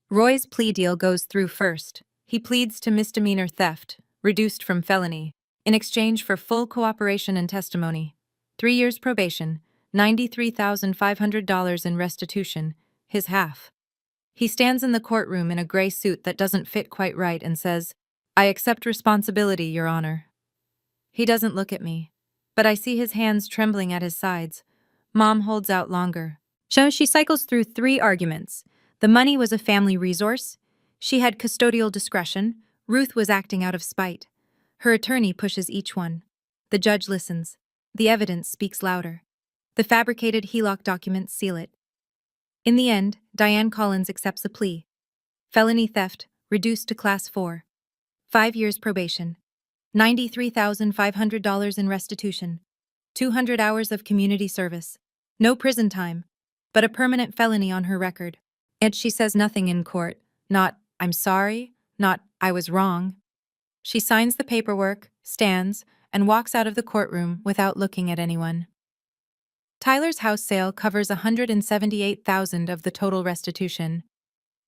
Roy's plea deal goes through first. He pleads to misdemeanor theft, reduced from felony, in exchange for full cooperation and testimony. 3 years probation, $93,500 in restitution, his half. He stands in the courtroom in a gray suit that doesn't fit quite right and says, I accept responsibility, Your Honor. He doesn't look at me, but I see his hands trembling at his sides. Mom holds out longer. So she cycles through 3 arguments. The money was a family resource. She had custodial discretion. Ruth was acting out of spite. Her attorney pushes each one. The judge listens. The evidence speaks louder. The fabricated HELOC documents seal it. In the end, Diane Collins accepts a plea. Felony theft, reduced to Class 4. 5 years probation. $93,500 in restitution. 200 hours of community service. No prison time, but a permanent felony on her record. And she says nothing in court. Not, I'm sorry. Not, I was wrong. She signs the paperwork, stands, and walks out of the courtroom without looking at anyone. Tyler's house sale covers $178,000 of the total restitution.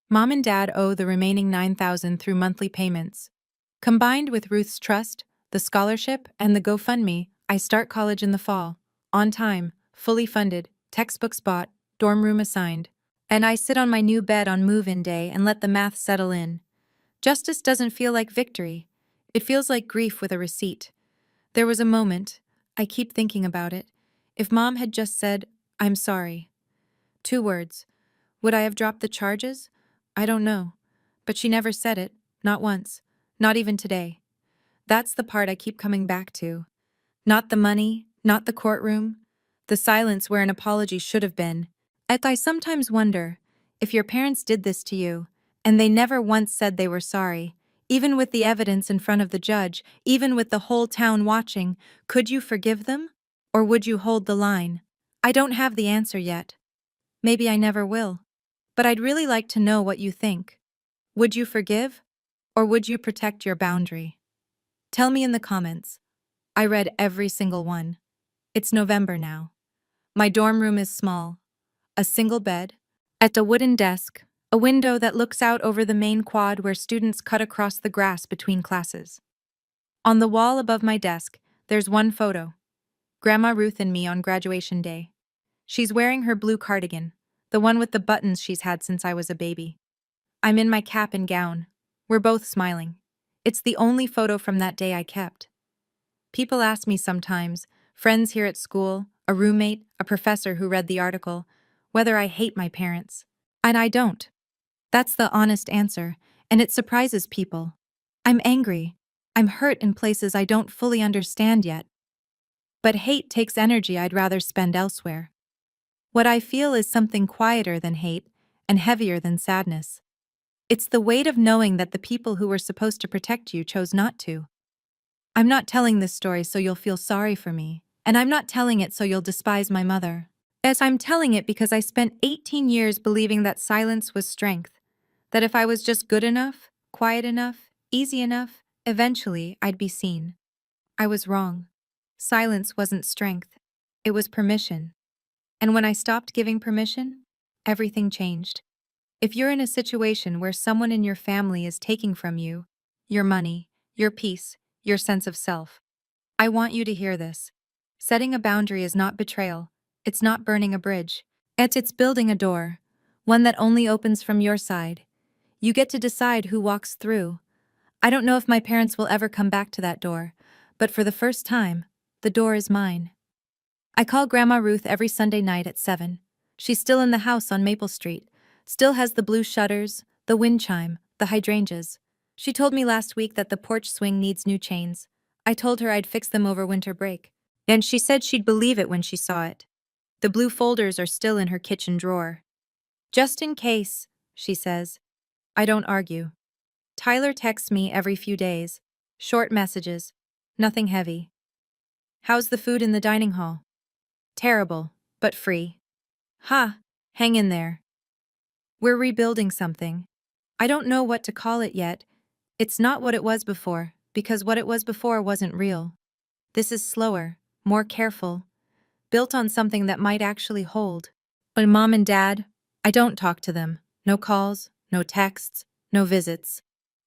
Mom and Dad owe the remaining $9,000 through monthly payments. Combined with Ruth's trust, the scholarship, and the GoFundMe, I start college in the fall. On time, fully funded, textbooks bought, dorm room assigned. And I sit on my new bed on move-in day and let the math settle in. Justice doesn't feel like victory. It feels like grief with a receipt. There was a moment, I keep thinking about it. If Mom had just said, "I'm sorry." 2 words. Would I have dropped the charges? I don't know. But she never said it, not once, not even today. That's the part I keep coming back to. Not the money, not the courtroom, the silence where an apology should have been. Yet I sometimes wonder, if your parents did this to you, and they never once said they were sorry, even with the evidence in front of the judge, even with the whole town watching, could you forgive them? Or would you hold the line? I don't have the answer yet. Maybe I never will. But I'd really like to know what you think. Would you forgive? Or would you protect your boundary? Tell me in the comments. I read every single one. It's November now. My dorm room is small. A single bed, at a wooden desk, a window that looks out over the main quad where students cut across the grass between classes. On the wall above my desk, there's one photo. Grandma Ruth and me on graduation day. She's wearing her blue cardigan, the one with the buttons she's had since I was a baby. I'm in my cap and gown. We're both smiling. It's the only photo from that day I kept. People ask me sometimes, friends here at school, a roommate, a professor who read the article, whether I hate my parents. And I don't. That's the honest answer, and it surprises people. I'm angry. I'm hurt in places I don't fully understand yet. But hate takes energy I'd rather spend elsewhere. What I feel is something quieter than hate and heavier than sadness. It's the weight of knowing that the people who were supposed to protect you chose not to. I'm not telling this story so you'll feel sorry for me, and I'm not telling it so you'll despise my mother. As I'm telling it because I spent 18 years believing that silence was strength, that if I was just good enough, quiet enough, easy enough, eventually I'd be seen. I was wrong. Silence wasn't strength. It was permission. And when I stopped giving permission, everything changed. If you're in a situation where someone in your family is taking from you, your money, your peace, your sense of self, I want you to hear this. Setting a boundary is not betrayal. It's not burning a bridge. It's building a door, one that only opens from your side. You get to decide who walks through. I don't know if my parents will ever come back to that door, but for the first time, the door is mine. I call Grandma Ruth every Sunday night at 7. She's still in the house on Maple Street, still has the blue shutters, the wind chime, the hydrangeas. She told me last week that the porch swing needs new chains. I told her I'd fix them over winter break. And she said she'd believe it when she saw it. The blue folders are still in her kitchen drawer. Just in case, she says. I don't argue. Tyler texts me every few days. Short messages. Nothing heavy. How's the food in the dining hall? Terrible, but free. Ha, hang in there. We're rebuilding something. I don't know what to call it yet. It's not what it was before, because what it was before wasn't real. This is slower, more careful, built on something that might actually hold. But Mom and Dad, I don't talk to them. No calls, no texts, no visits.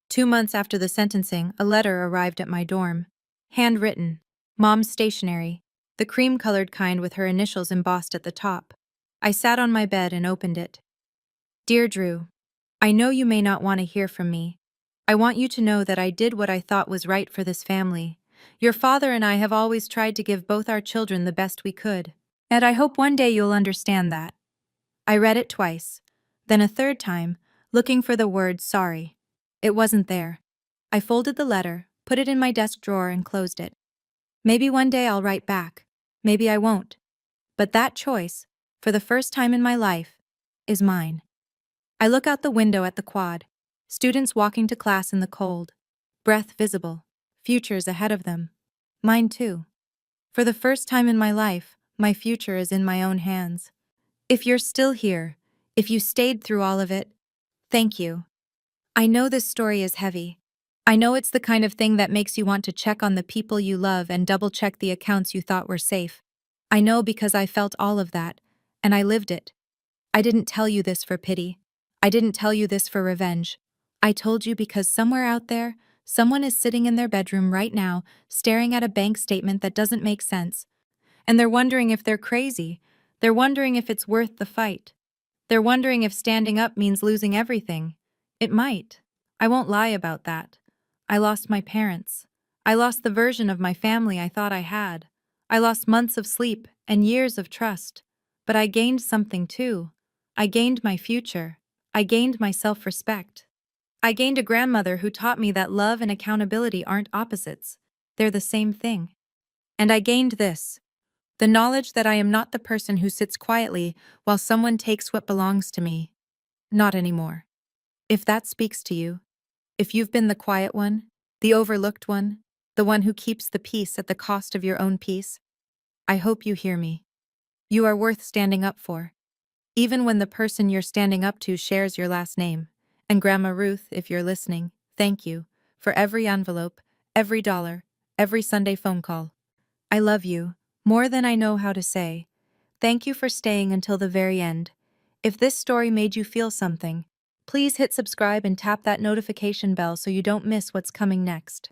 2 months after the sentencing, a letter arrived at my dorm. Handwritten. Mom's stationery. The cream-colored kind with her initials embossed at the top. I sat on my bed and opened it. Dear Drew, I know you may not want to hear from me. I want you to know that I did what I thought was right for this family. Your father and I have always tried to give both our children the best we could. And I hope one day you'll understand that. I read it twice, then a third time, looking for the word sorry. It wasn't there. I folded the letter, put it in my desk drawer, and closed it. Maybe one day I'll write back. Maybe I won't. But that choice, for the first time in my life, is mine. I look out the window at the quad. Students walking to class in the cold. Breath visible. Futures ahead of them. Mine too. For the first time in my life, my future is in my own hands. If you're still here, if you stayed through all of it, thank you. I know this story is heavy. I know it's the kind of thing that makes you want to check on the people you love and double-check the accounts you thought were safe. I know because I felt all of that, and I lived it. I didn't tell you this for pity. I didn't tell you this for revenge. I told you because somewhere out there, someone is sitting in their bedroom right now, staring at a bank statement that doesn't make sense. And they're wondering if they're crazy. They're wondering if it's worth the fight. They're wondering if standing up means losing everything. It might. I won't lie about that. I lost my parents. I lost the version of my family I thought I had. I lost months of sleep and years of trust. But I gained something too. I gained my future. I gained my self-respect. I gained a grandmother who taught me that love and accountability aren't opposites. They're the same thing. And I gained this. The knowledge that I am not the person who sits quietly while someone takes what belongs to me. Not anymore. If that speaks to you, if you've been the quiet one, the overlooked one, the one who keeps the peace at the cost of your own peace, I hope you hear me. You are worth standing up for. Even when the person you're standing up to shares your last name. And Grandma Ruth, if you're listening, thank you for every envelope, every dollar, every Sunday phone call. I love you, more than I know how to say. Thank you for staying until the very end. If this story made you feel something, please hit subscribe and tap that notification bell so you don't miss what's coming next.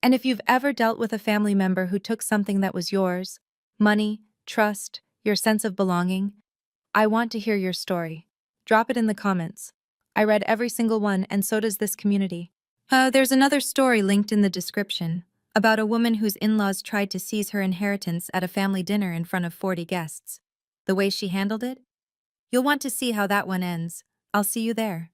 And if you've ever dealt with a family member who took something that was yours, money, trust, your sense of belonging, I want to hear your story. Drop it in the comments. I read every single one, and so does this community. There's another story linked in the description about a woman whose in-laws tried to seize her inheritance at a family dinner in front of 40 guests. The way she handled it? You'll want to see how that one ends. I'll see you there.